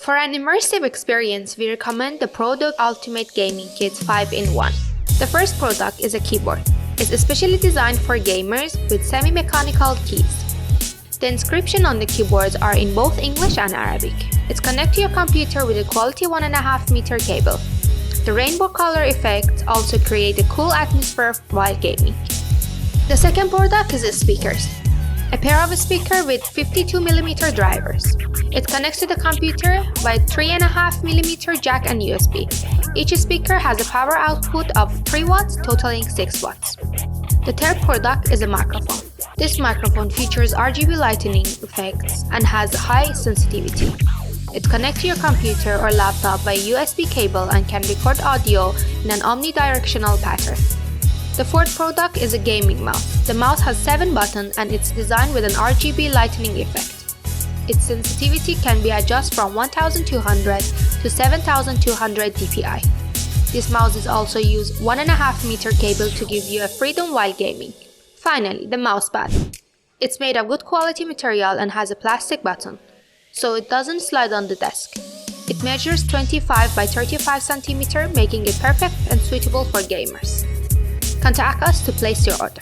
For an immersive experience, we recommend the Porodo Ultimate Gaming Kit 5-in-1. The first product is a keyboard. It's especially designed for gamers with semi-mechanical keys. The inscription on the keyboards are in both English and Arabic. It's connected to your computer with a quality 1.5 meter cable. The rainbow color effects also create a cool atmosphere while gaming. The second product is speakers. A pair of speakers with 52mm drivers. It connects to the computer by 3.5mm jack and USB. Each speaker has a power output of 3 watts, totaling 6 watts. The third product is a microphone. This microphone features RGB lighting effects and has high sensitivity. It connects to your computer or laptop by USB cable and can record audio in an omnidirectional pattern. The fourth product is a gaming mouse. The mouse has 7 buttons and it's designed with an RGB lighting effect. Its sensitivity can be adjusted from 1200 to 7200 dpi. This mouse is also used 1.5 meter cable to give you a freedom while gaming. Finally, the mousepad. It's made of good quality material and has a plastic button, so it doesn't slide on the desk. It measures 25 by 35 cm, making it perfect and suitable for gamers. Contact us to place your order.